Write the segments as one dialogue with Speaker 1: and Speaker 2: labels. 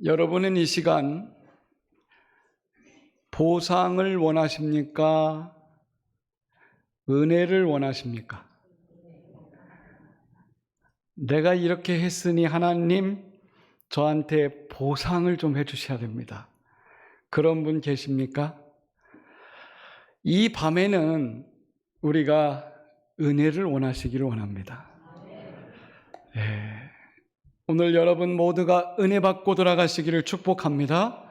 Speaker 1: 여러분은 이 시간 보상을 원하십니까? 은혜를 원하십니까? 내가 이렇게 했으니 하나님 저한테 보상을 좀 해주셔야 됩니다. 그런 분 계십니까? 이 밤에는 우리가 은혜를 원하시기를 원합니다. 오늘 여러분 모두가 은혜 받고 돌아가시기를 축복합니다.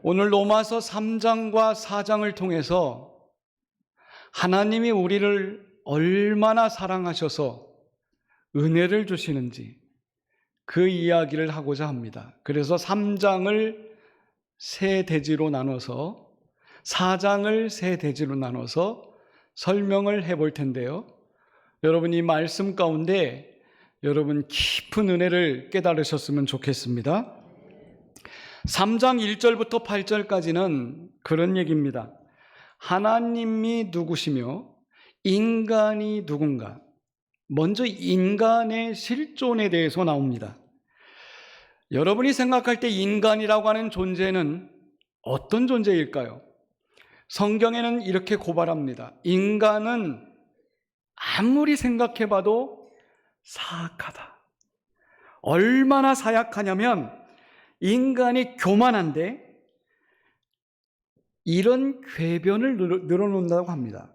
Speaker 1: 오늘 로마서 3장과 4장을 통해서 하나님이 우리를 얼마나 사랑하셔서 은혜를 주시는지 그 이야기를 하고자 합니다. 그래서 3장을 세 대지로 나눠서 4장을 세 대지로 나눠서 설명을 해볼 텐데요. 여러분 이 말씀 가운데 여러분 깊은 은혜를 깨달으셨으면 좋겠습니다. 3장 1절부터 8절까지는 그런 얘기입니다. 하나님이 누구시며 인간이 누군가. 먼저 인간의 실존에 대해서 나옵니다. 여러분이 생각할 때 인간이라고 하는 존재는 어떤 존재일까요? 성경에는 이렇게 고발합니다. 인간은 아무리 생각해봐도 사악하다. 얼마나 사약하냐면 인간이 교만한데 이런 궤변을 늘어놓는다고 합니다.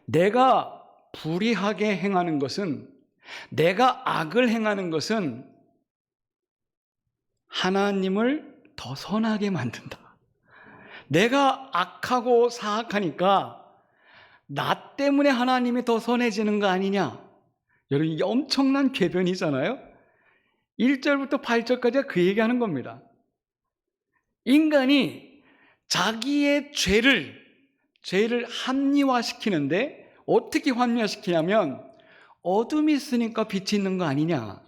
Speaker 1: 내가 불의하게 행하는 것은, 내가 악을 행하는 것은 하나님을 더 선하게 만든다. 내가 악하고 사악하니까 나 때문에 하나님이 더 선해지는 거 아니냐. 여러분 이게 엄청난 궤변이잖아요. 1절부터 8절까지 그 얘기하는 겁니다. 인간이 자기의 죄를 합리화시키는데 어떻게 합리화시키냐면 어둠이 있으니까 빛이 있는 거 아니냐.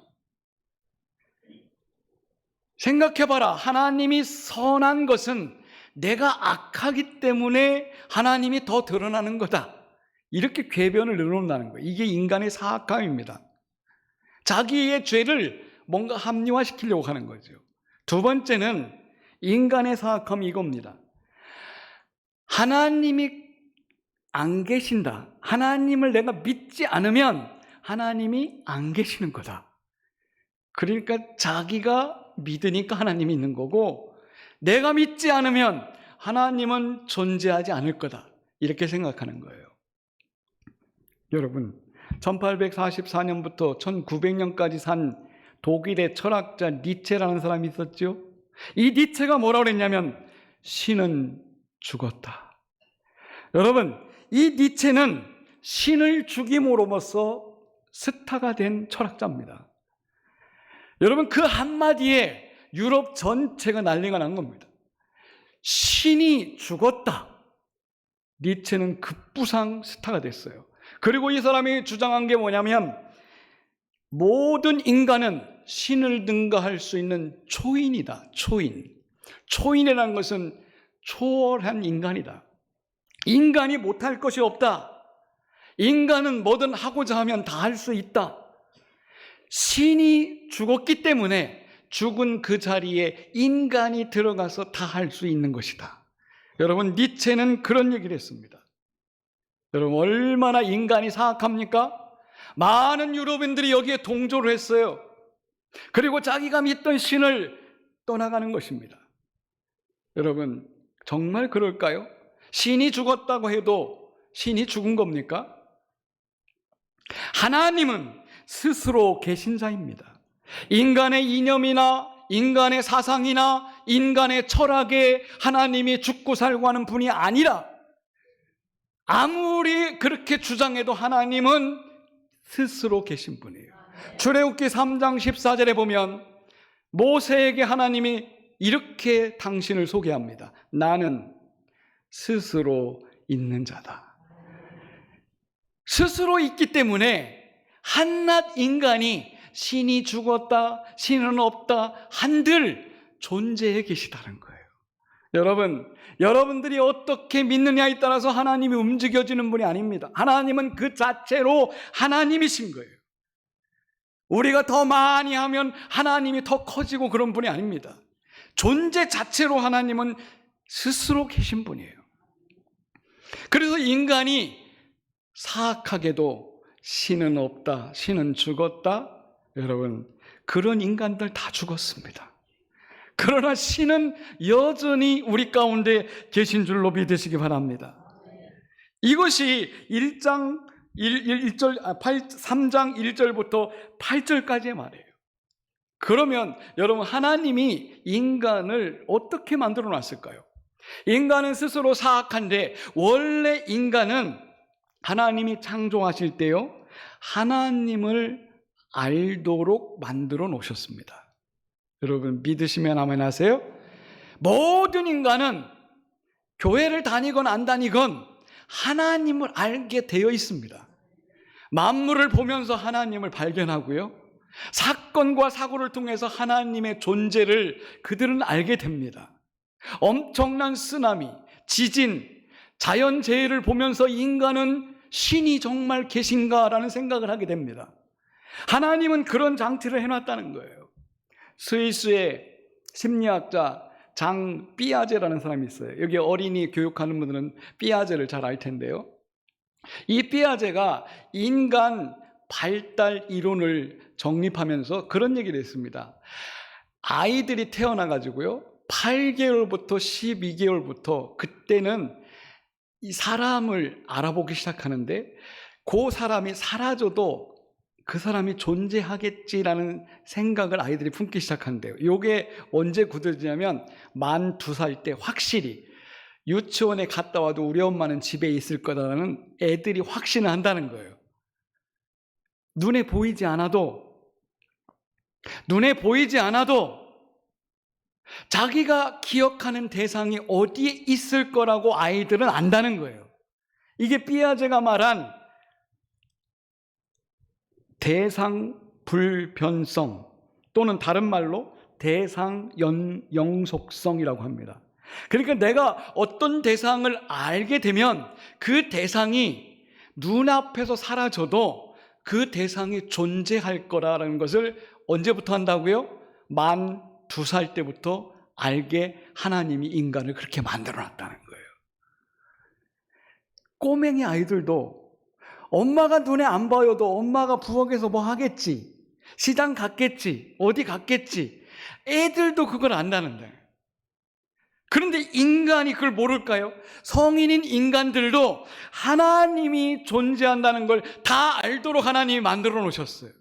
Speaker 1: 생각해봐라. 하나님이 선한 것은 내가 악하기 때문에 하나님이 더 드러나는 거다. 이렇게 궤변을 늘어놓는다는 거예요. 이게 인간의 사악함입니다. 자기의 죄를 뭔가 합리화시키려고 하는 거죠. 두 번째는 인간의 사악함이 이겁니다. 하나님이 안 계신다. 하나님을 내가 믿지 않으면 하나님이 안 계시는 거다. 그러니까 자기가 믿으니까 하나님이 있는 거고 내가 믿지 않으면 하나님은 존재하지 않을 거다. 이렇게 생각하는 거예요. 여러분 1844년부터 1900년까지 산 독일의 철학자 니체라는 사람이 있었죠. 이 니체가 뭐라고 그랬냐면 신은 죽었다. 여러분 이 니체는 신을 죽임으로써 스타가 된 철학자입니다. 여러분 그 한마디에 유럽 전체가 난리가 난 겁니다. 신이 죽었다. 니체는 급부상 스타가 됐어요. 그리고 이 사람이 주장한 게 뭐냐면 모든 인간은 신을 능가할 수 있는 초인이다. 초인이라는 것은 초월한 인간이다. 인간이 못할 것이 없다. 인간은 뭐든 하고자 하면 다 할 수 있다. 신이 죽었기 때문에 죽은 그 자리에 인간이 들어가서 다 할 수 있는 것이다. 여러분 니체는 그런 얘기를 했습니다. 여러분 얼마나 인간이 사악합니까? 많은 유럽인들이 여기에 동조를 했어요. 그리고 자기가 믿던 신을 떠나가는 것입니다. 여러분 정말 그럴까요? 신이 죽었다고 해도 신이 죽은 겁니까? 하나님은 스스로 계신 자입니다. 인간의 이념이나 인간의 사상이나 인간의 철학에 하나님이 죽고 살고 하는 분이 아니라 아무리 그렇게 주장해도 하나님은 스스로 계신 분이에요. 출애굽기 3장 14절에 보면 모세에게 하나님이 이렇게 당신을 소개합니다. 나는 스스로 있는 자다. 스스로 있기 때문에 한낱 인간이 신이 죽었다, 신은 없다 한들 존재해 계시다는 거예요. 여러분들이 어떻게 믿느냐에 따라서 하나님이 움직여지는 분이 아닙니다. 하나님은 그 자체로 하나님이신 거예요. 우리가 더 많이 하면 하나님이 더 커지고 그런 분이 아닙니다. 존재 자체로 하나님은 스스로 계신 분이에요. 그래서 인간이 사악하게도 신은 없다, 신은 죽었다. 여러분, 그런 인간들 다 죽었습니다. 그러나 신은 여전히 우리 가운데 계신 줄로 믿으시기 바랍니다. 이것이 3장 1절부터 8절까지의 말이에요. 그러면 여러분, 하나님이 인간을 어떻게 만들어 놨을까요? 인간은 스스로 사악한데, 원래 인간은 하나님이 창조하실 때요, 하나님을 알도록 만들어 놓으셨습니다. 여러분, 믿으시면 아멘 하세요? 모든 인간은 교회를 다니건 안 다니건 하나님을 알게 되어 있습니다. 만물을 보면서 하나님을 발견하고요, 사건과 사고를 통해서 하나님의 존재를 그들은 알게 됩니다. 엄청난 쓰나미, 지진, 자연재해를 보면서 인간은 신이 정말 계신가라는 생각을 하게 됩니다. 하나님은 그런 장치를 해놨다는 거예요. 스위스의 심리학자 장 삐아제라는 사람이 있어요. 여기 어린이 교육하는 분들은 삐아제를 잘 알 텐데요. 이 삐아제가 인간 발달 이론을 정립하면서 그런 얘기를 했습니다. 아이들이 태어나가지고요, 8개월부터 12개월부터 그때는 이 사람을 알아보기 시작하는데, 그 사람이 사라져도 그 사람이 존재하겠지라는 생각을 아이들이 품기 시작한대요. 이게 언제 굳어지냐면 만 2살 때 확실히 유치원에 갔다 와도 우리 엄마는 집에 있을 거다라는 애들이 확신을 한다는 거예요. 눈에 보이지 않아도 자기가 기억하는 대상이 어디에 있을 거라고 아이들은 안다는 거예요. 이게 삐아제가 말한 대상 불변성, 또는 다른 말로 대상 영속성이라고 합니다. 그러니까 내가 어떤 대상을 알게 되면 그 대상이 눈앞에서 사라져도 그 대상이 존재할 거라는 것을 언제부터 한다고요? 만 2살 때부터 알게 하나님이 인간을 그렇게 만들어 놨다는 거예요. 꼬맹이 아이들도 엄마가 눈에 안 보여도 엄마가 부엌에서 뭐 하겠지, 시장 갔겠지, 어디 갔겠지, 애들도 그걸 안다는데, 그런데 인간이 그걸 모를까요? 성인인 인간들도 하나님이 존재한다는 걸 다 알도록 하나님이 만들어 놓으셨어요.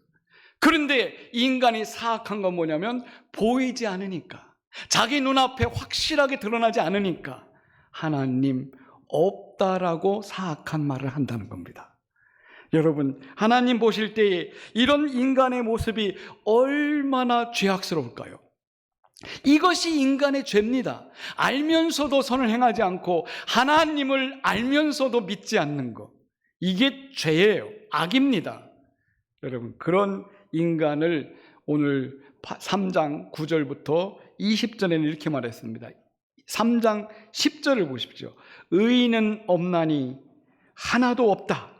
Speaker 1: 그런데 인간이 사악한 건 뭐냐면 보이지 않으니까, 자기 눈앞에 확실하게 드러나지 않으니까 하나님 없다라고 사악한 말을 한다는 겁니다. 여러분, 하나님 보실 때에 이런 인간의 모습이 얼마나 죄악스러울까요? 이것이 인간의 죄입니다. 알면서도 선을 행하지 않고 하나님을 알면서도 믿지 않는 것, 이게 죄예요. 악입니다. 여러분, 그런 인간을 오늘 3장 9절부터 20절에는 이렇게 말했습니다. 3장 10절을 보십시오. 의인은 없나니 하나도 없다.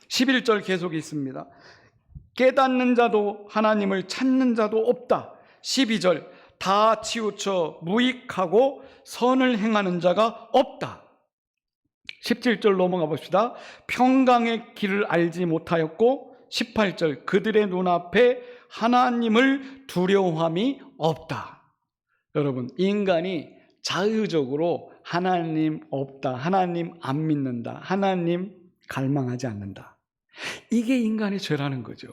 Speaker 1: 11절 계속 있습니다. 깨닫는 자도 하나님을 찾는 자도 없다. 12절 다 치우쳐 무익하고 선을 행하는 자가 없다. 17절 넘어가 봅시다. 평강의 길을 알지 못하였고, 18절 그들의 눈앞에 하나님을 두려워함이 없다. 여러분, 인간이 자의적으로 하나님 없다, 하나님 안 믿는다, 하나님 갈망하지 않는다, 이게 인간의 죄라는 거죠.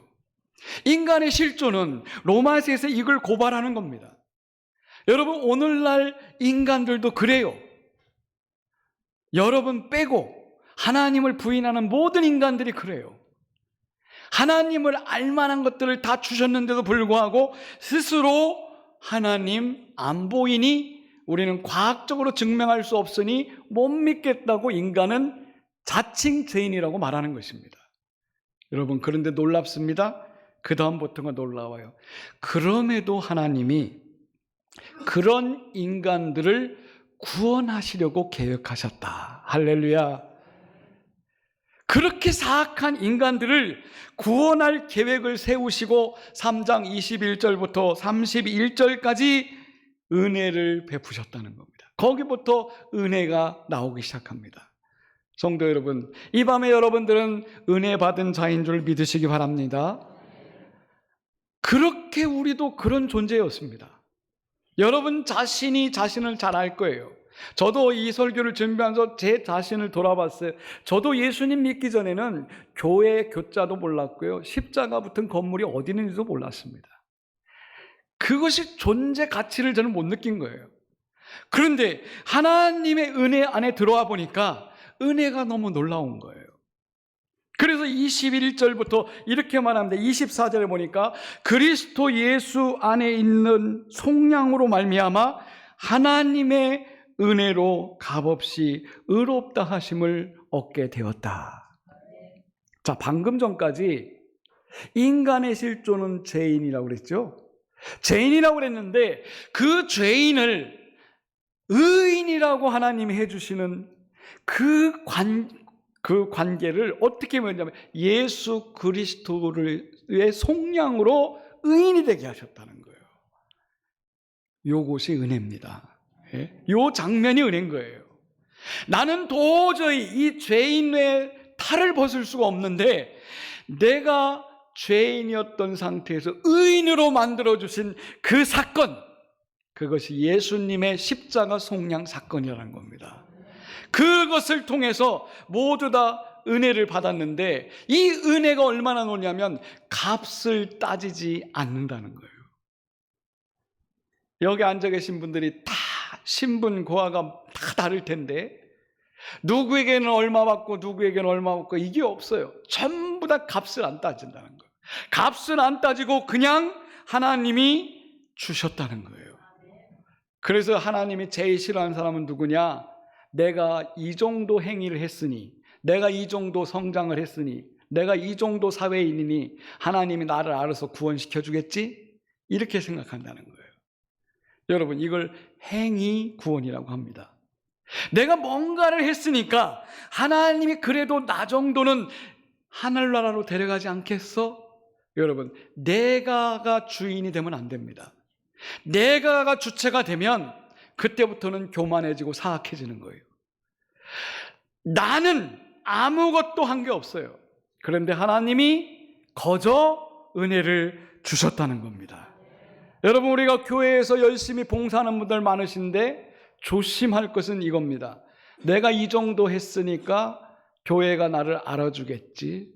Speaker 1: 인간의 실존은 로마서에서 이걸 고발하는 겁니다. 여러분, 오늘날 인간들도 그래요. 여러분 빼고 하나님을 부인하는 모든 인간들이 그래요. 하나님을 알만한 것들을 다 주셨는데도 불구하고 스스로 하나님 안 보이니, 우리는 과학적으로 증명할 수 없으니 못 믿겠다고 인간은 자칭 죄인이라고 말하는 것입니다. 여러분, 그런데 놀랍습니다. 그 다음부터가 놀라워요. 그럼에도 하나님이 그런 인간들을 구원하시려고 계획하셨다. 할렐루야. 그렇게 사악한 인간들을 구원할 계획을 세우시고 3장 21절부터 31절까지 은혜를 베푸셨다는 겁니다. 거기부터 은혜가 나오기 시작합니다. 성도 여러분, 이 밤에 여러분들은 은혜 받은 자인 줄 믿으시기 바랍니다. 그렇게 우리도 그런 존재였습니다. 여러분 자신이 자신을 잘 알 거예요. 저도 이 설교를 준비하면서 제 자신을 돌아봤어요. 저도 예수님 믿기 전에는 교회 교자도 몰랐고요, 십자가 붙은 건물이 어디 있는지도 몰랐습니다. 그것이 존재 가치를 저는 못 느낀 거예요. 그런데 하나님의 은혜 안에 들어와 보니까 은혜가 너무 놀라운 거예요. 그래서 21절부터 이렇게 말합니다. 24절에 보니까 그리스도 예수 안에 있는 속량으로 말미암아 하나님의 은혜로 값없이 의롭다 하심을 얻게 되었다. 자, 방금 전까지 인간의 실존은 죄인이라고 그랬죠. 죄인이라고 그랬는데 그 죄인을 의인이라고 하나님이 해주시는 그 관계를 어떻게 보냐면 예수 그리스도의 속량으로 의인이 되게 하셨다는 거예요. 요것이 은혜입니다. 요 장면이 은혜인 거예요. 나는 도저히 이 죄인의 탈을 벗을 수가 없는데 내가 죄인이었던 상태에서 의인으로 만들어주신 그 사건, 그것이 예수님의 십자가 속량 사건이라는 겁니다. 그것을 통해서 모두 다 은혜를 받았는데 이 은혜가 얼마나 높냐면 값을 따지지 않는다는 거예요. 여기 앉아 계신 분들이 다 신분 고하가 다 다를 텐데 누구에게는 얼마 받고 누구에게는 얼마 받고 이게 없어요. 전부 다 값을 안 따진다는 거예요. 값을 안 따지고 그냥 하나님이 주셨다는 거예요. 그래서 하나님이 제일 싫어하는 사람은 누구냐? 내가 이 정도 행위를 했으니, 내가 이 정도 성장을 했으니, 내가 이 정도 사회인이니 하나님이 나를 알아서 구원시켜 주겠지? 이렇게 생각한다는 거예요. 여러분, 이걸 행위 구원이라고 합니다. 내가 뭔가를 했으니까 하나님이 그래도 나 정도는 하늘나라로 데려가지 않겠어? 여러분, 내가가 주인이 되면 안 됩니다. 내가가 주체가 되면 그때부터는 교만해지고 사악해지는 거예요. 나는 아무것도 한 게 없어요. 그런데 하나님이 거저 은혜를 주셨다는 겁니다. 여러분, 우리가 교회에서 열심히 봉사하는 분들 많으신데 조심할 것은 이겁니다. 내가 이 정도 했으니까 교회가 나를 알아주겠지.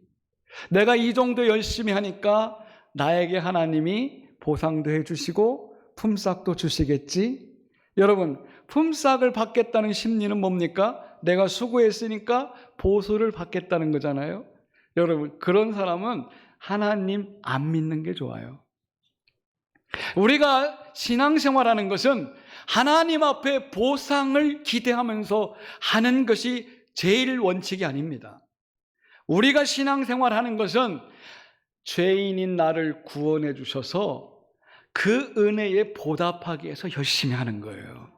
Speaker 1: 내가 이 정도 열심히 하니까 나에게 하나님이 보상도 해주시고 품삯도 주시겠지. 여러분, 품삯을 받겠다는 심리는 뭡니까? 내가 수고했으니까 보수를 받겠다는 거잖아요. 여러분, 그런 사람은 하나님 안 믿는 게 좋아요. 우리가 신앙생활하는 것은 하나님 앞에 보상을 기대하면서 하는 것이 제일 원칙이 아닙니다. 우리가 신앙생활하는 것은 죄인인 나를 구원해 주셔서 그 은혜에 보답하기 위해서 열심히 하는 거예요.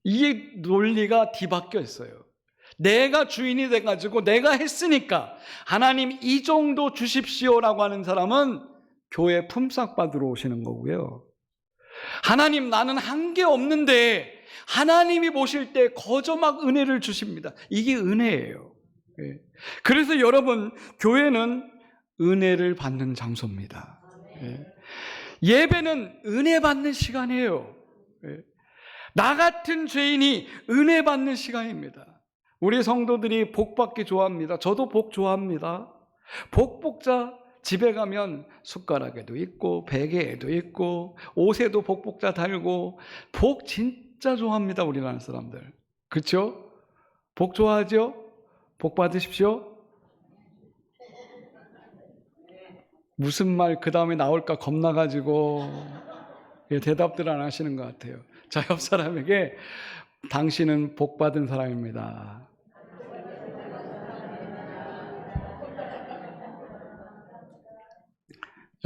Speaker 1: 이게 논리가 뒤바뀌어 있어요. 내가 주인이 돼가지고 내가 했으니까 하나님 이 정도 주십시오라고 하는 사람은 교회 품삯 받으러 오시는 거고요. 하나님, 나는 한 게 없는데 하나님이 보실 때 거저 막 은혜를 주십니다. 이게 은혜예요. 그래서 여러분, 교회는 은혜를 받는 장소입니다. 예배는 은혜 받는 시간이에요. 나 같은 죄인이 은혜 받는 시간입니다. 우리 성도들이 복 받기 좋아합니다. 저도 복 좋아합니다. 복복자 집에 가면 숟가락에도 있고 베개에도 있고 옷에도 복복자 달고 복 진짜 좋아합니다. 우리나라 사람들. 그렇죠? 복 좋아하죠? 복 받으십시오. 무슨 말 그 다음에 나올까 겁나가지고 대답들 안 하시는 것 같아요. 자, 옆 사람에게 당신은 복 받은 사람입니다.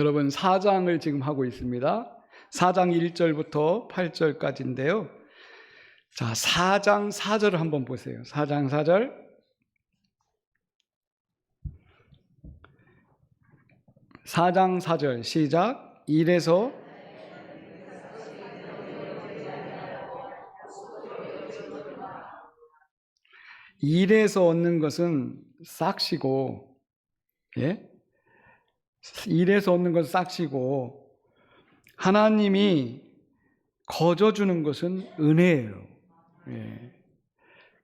Speaker 1: 여러분, 4장을 지금 하고 있습니다. 4장 1절부터 8절까지인데요. 자, 4장 4절을 한번 보세요. 4장 4절. 4장 4절 시작. 이래서 얻는 것은 싹시고, 예? 일에서 얻는 것은 싹시고 하나님이 거저 주는 것은 은혜예요. 예.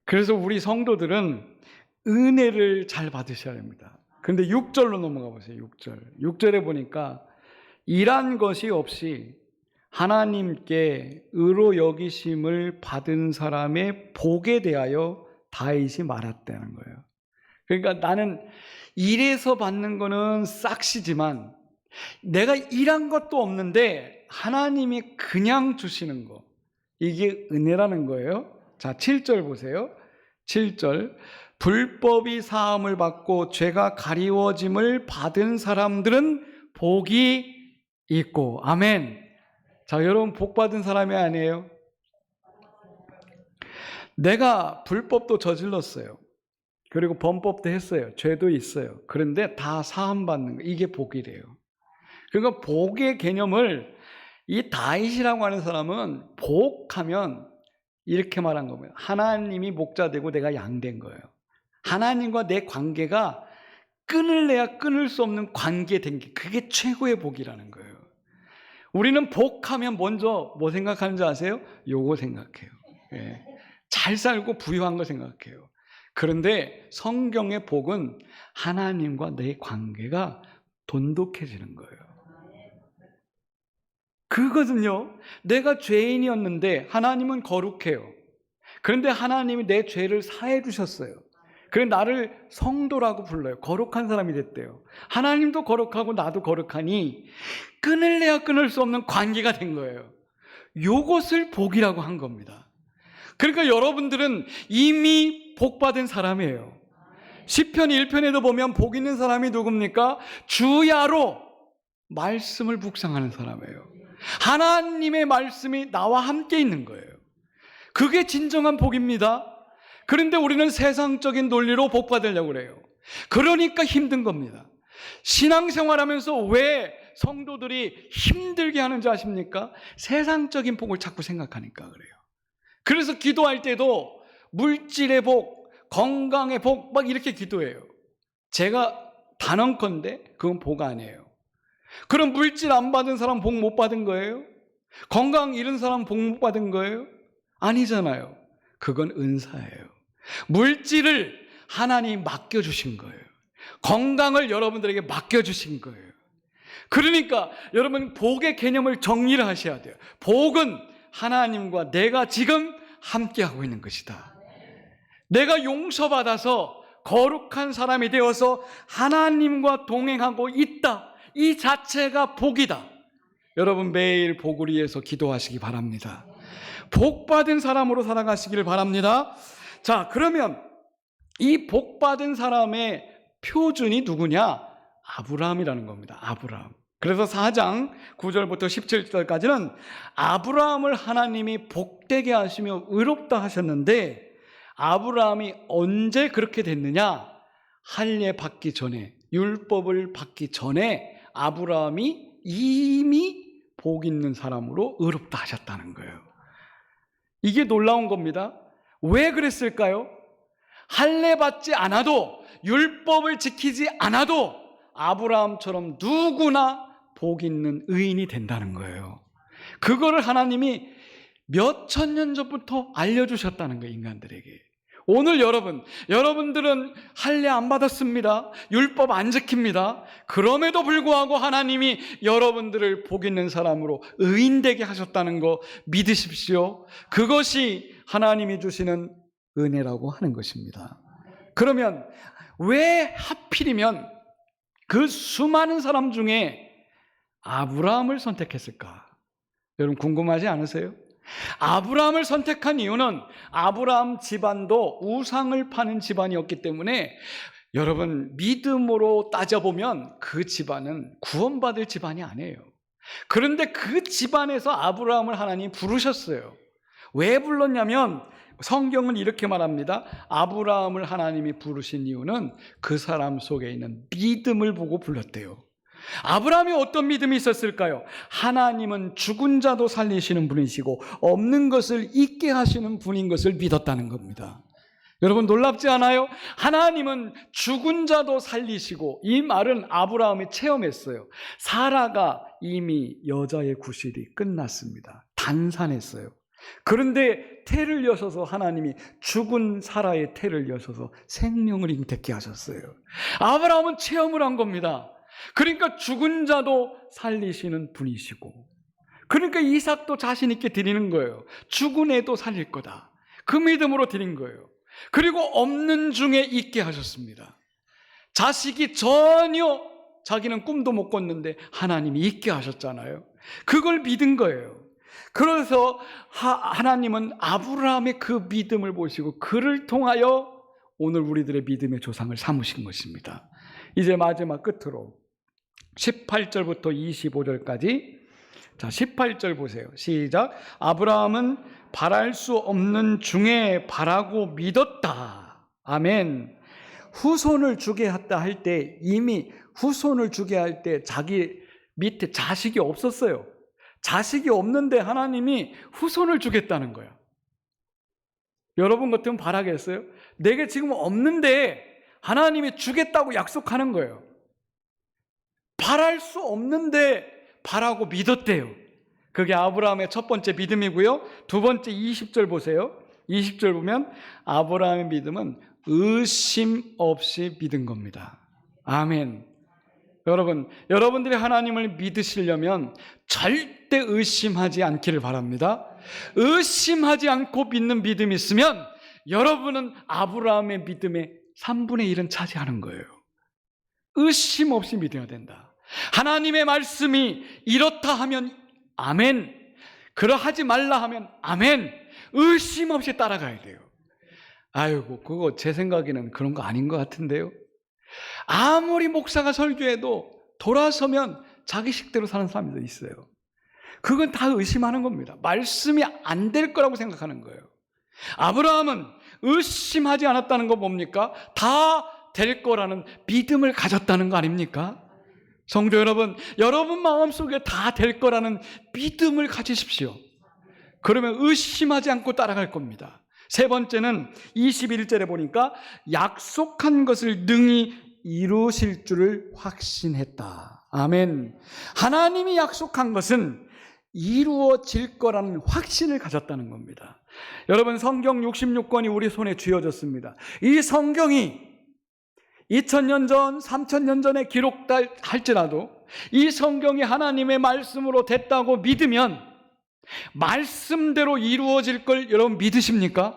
Speaker 1: 그래서 우리 성도들은 은혜를 잘 받으셔야 합니다. 그런데 6절로 넘어가 보세요. 6절에 보니까 일한 것이 없이 하나님께 의로 여기심을 받은 사람의 복에 대하여 다윗이 말했다는 거예요. 그러니까 나는 일해서 받는 거는 싹시지만 내가 일한 것도 없는데 하나님이 그냥 주시는 거, 이게 은혜라는 거예요. 자, 7절 보세요. 7절. 불법이 사함을 받고 죄가 가리워짐을 받은 사람들은 복이 있고. 아멘. 자, 여러분 복 받은 사람이 아니에요? 내가 불법도 저질렀어요. 그리고 범법도 했어요. 죄도 있어요. 그런데 다 사함받는 거, 이게 복이래요. 그러니까 복의 개념을 이 다윗이라고 하는 사람은 복하면 이렇게 말한 겁니다. 하나님이 목자 되고 내가 양 된 거예요. 하나님과 내 관계가 끊을래야 끊을 수 없는 관계 된 게, 그게 최고의 복이라는 거예요. 우리는 복하면 먼저 뭐 생각하는지 아세요? 요거 생각해요. 예. 잘 살고 부유한 거 생각해요. 그런데 성경의 복은 하나님과 내 관계가 돈독해지는 거예요. 그거든요. 내가 죄인이었는데 하나님은 거룩해요. 그런데 하나님이 내 죄를 사해 주셨어요. 그래서 나를 성도라고 불러요. 거룩한 사람이 됐대요. 하나님도 거룩하고 나도 거룩하니 끊을래야 끊을 수 없는 관계가 된 거예요. 요것을 복이라고 한 겁니다. 그러니까 여러분들은 이미 복받은 사람이에요. 시편 1편에도 보면 복 있는 사람이 누굽니까? 주야로 말씀을 묵상하는 사람이에요. 하나님의 말씀이 나와 함께 있는 거예요. 그게 진정한 복입니다. 그런데 우리는 세상적인 논리로 복 받으려고 그래요. 그러니까 힘든 겁니다. 신앙생활하면서 왜 성도들이 힘들게 하는지 아십니까? 세상적인 복을 자꾸 생각하니까 그래요. 그래서 기도할 때도 물질의 복, 건강의 복 막 이렇게 기도해요. 제가 단언컨대 그건 복 아니에요. 그럼 물질 안 받은 사람 복 못 받은 거예요? 건강 잃은 사람 복 못 받은 거예요? 아니잖아요. 그건 은사예요. 물질을 하나님 맡겨주신 거예요. 건강을 여러분들에게 맡겨주신 거예요. 그러니까 여러분 복의 개념을 정리를 하셔야 돼요. 복은 하나님과 내가 지금 함께하고 있는 것이다. 내가 용서받아서 거룩한 사람이 되어서 하나님과 동행하고 있다. 이 자체가 복이다. 여러분 매일 복을 위해서 기도하시기 바랍니다. 복받은 사람으로 살아가시기를 바랍니다. 자, 그러면 이 복받은 사람의 표준이 누구냐? 아브라함이라는 겁니다. 아브라함. 그래서 4장 9절부터 17절까지는 아브라함을 하나님이 복되게 하시며 의롭다 하셨는데, 아브라함이 언제 그렇게 됐느냐? 할례 받기 전에, 율법을 받기 전에 아브라함이 이미 복 있는 사람으로 의롭다 하셨다는 거예요. 이게 놀라운 겁니다. 왜 그랬을까요? 할례 받지 않아도, 율법을 지키지 않아도 아브라함처럼 누구나 복 있는 의인이 된다는 거예요. 그거를 하나님이 몇 천 년 전부터 알려주셨다는 거예요, 인간들에게. 오늘 여러분들은 할례 안 받았습니다. 율법 안 지킵니다. 그럼에도 불구하고 하나님이 여러분들을 복 있는 사람으로 의인되게 하셨다는 거 믿으십시오. 그것이 하나님이 주시는 은혜라고 하는 것입니다. 그러면 왜 하필이면 그 수많은 사람 중에 아브라함을 선택했을까? 여러분 궁금하지 않으세요? 아브라함을 선택한 이유는 아브라함 집안도 우상을 파는 집안이었기 때문에, 여러분 믿음으로 따져보면 그 집안은 구원받을 집안이 아니에요. 그런데 그 집안에서 아브라함을 하나님이 부르셨어요. 왜 불렀냐면 성경은 이렇게 말합니다. 아브라함을 하나님이 부르신 이유는 그 사람 속에 있는 믿음을 보고 불렀대요. 아브라함이 어떤 믿음이 있었을까요? 하나님은 죽은 자도 살리시는 분이시고 없는 것을 있게 하시는 분인 것을 믿었다는 겁니다. 여러분 놀랍지 않아요? 하나님은 죽은 자도 살리시고, 이 말은 아브라함이 체험했어요. 사라가 이미 여자의 구실이 끝났습니다. 단산했어요. 그런데 태를 여셔서 하나님이 죽은 사라의 태를 여셔서 생명을 잉태케 하셨어요. 아브라함은 체험을 한 겁니다. 그러니까 죽은 자도 살리시는 분이시고, 그러니까 이삭도 자신 있게 드리는 거예요. 죽은 애도 살릴 거다. 그 믿음으로 드린 거예요. 그리고 없는 중에 있게 하셨습니다. 자식이 전혀 자기는 꿈도 못 꿨는데 하나님이 있게 하셨잖아요. 그걸 믿은 거예요. 그래서 하나님은 아브라함의 그 믿음을 보시고 그를 통하여 오늘 우리들의 믿음의 조상을 삼으신 것입니다. 이제 마지막 끝으로 18절부터 25절까지, 자 18절 보세요. 시작. 아브라함은 바랄 수 없는 중에 바라고 믿었다. 아멘. 후손을 주게 했다 할 때, 이미 후손을 주게 할 때 자기 밑에 자식이 없었어요. 자식이 없는데 하나님이 후손을 주겠다는 거야. 여러분 같으면 바라겠어요? 내게 지금 없는데 하나님이 주겠다고 약속하는 거예요. 바랄 수 없는데 바라고 믿었대요. 그게 아브라함의 첫 번째 믿음이고요. 두 번째 20절 보세요. 20절 보면 아브라함의 믿음은 의심 없이 믿은 겁니다. 아멘. 여러분들이 하나님을 믿으시려면 절대 의심하지 않기를 바랍니다. 의심하지 않고 믿는 믿음이 있으면 여러분은 아브라함의 믿음의 3분의 1은 차지하는 거예요. 의심 없이 믿어야 된다. 하나님의 말씀이 이렇다 하면 아멘, 그러하지 말라 하면 아멘, 의심 없이 따라가야 돼요. 아이고, 그거 제 생각에는 그런 거 아닌 것 같은데요. 아무리 목사가 설교해도 돌아서면 자기 식대로 사는 사람들도 있어요. 그건 다 의심하는 겁니다. 말씀이 안 될 거라고 생각하는 거예요. 아브라함은 의심하지 않았다는 거 뭡니까? 다 될 거라는 믿음을 가졌다는 거 아닙니까? 성도 여러분, 여러분 마음속에 다 될 거라는 믿음을 가지십시오. 그러면 의심하지 않고 따라갈 겁니다. 세 번째는 21절에 보니까 약속한 것을 능히 이루실 줄을 확신했다. 아멘. 하나님이 약속한 것은 이루어질 거라는 확신을 가졌다는 겁니다. 여러분, 성경 66권이 우리 손에 쥐어졌습니다. 이 성경이 2000년 전, 3000년 전에 기록할지라도 이 성경이 하나님의 말씀으로 됐다고 믿으면 말씀대로 이루어질 걸 여러분 믿으십니까?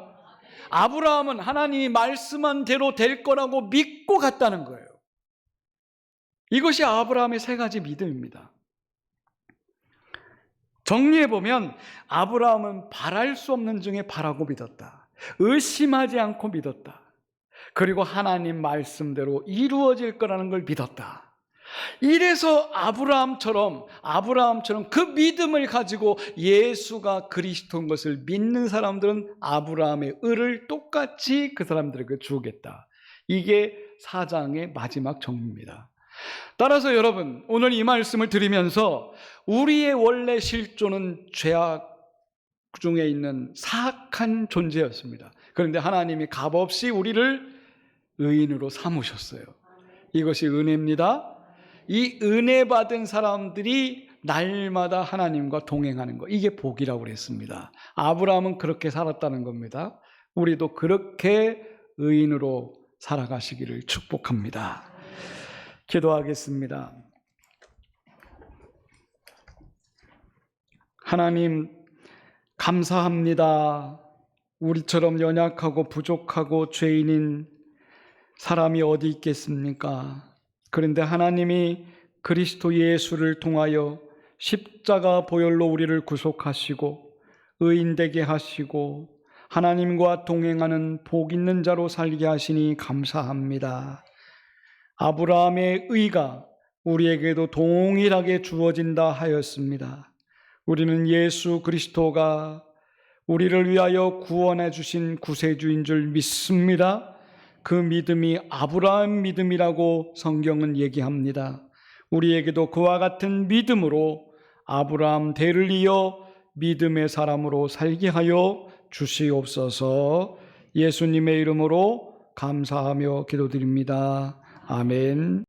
Speaker 1: 아브라함은 하나님이 말씀한 대로 될 거라고 믿고 갔다는 거예요. 이것이 아브라함의 세 가지 믿음입니다. 정리해보면 아브라함은 바랄 수 없는 중에 바라고 믿었다. 의심하지 않고 믿었다. 그리고 하나님 말씀대로 이루어질 거라는 걸 믿었다. 이래서 아브라함처럼 그 믿음을 가지고 예수가 그리스도인 것을 믿는 사람들은 아브라함의 의를 똑같이 그 사람들에게 주겠다. 이게 사장의 마지막 정리입니다. 따라서 여러분, 오늘 이 말씀을 들으면서 우리의 원래 실존은 죄악 중에 있는 사악한 존재였습니다. 그런데 하나님이 값없이 우리를 의인으로 삼으셨어요. 이것이 은혜입니다. 이 은혜 받은 사람들이 날마다 하나님과 동행하는 것, 이게 복이라고 그랬습니다. 아브라함은 그렇게 살았다는 겁니다. 우리도 그렇게 의인으로 살아가시기를 축복합니다. 기도하겠습니다. 하나님, 감사합니다. 우리처럼 연약하고 부족하고 죄인인 사람이 어디 있겠습니까? 그런데 하나님이 그리스도 예수를 통하여 십자가 보혈로 우리를 구속하시고 의인되게 하시고 하나님과 동행하는 복 있는 자로 살게 하시니 감사합니다. 아브라함의 의가 우리에게도 동일하게 주어진다 하였습니다. 우리는 예수 그리스도가 우리를 위하여 구원해 주신 구세주인 줄 믿습니다. 그 믿음이 아브라함 믿음이라고 성경은 얘기합니다. 우리에게도 그와 같은 믿음으로 아브라함 대를 이어 믿음의 사람으로 살게 하여 주시옵소서. 예수님의 이름으로 감사하며 기도드립니다. 아멘.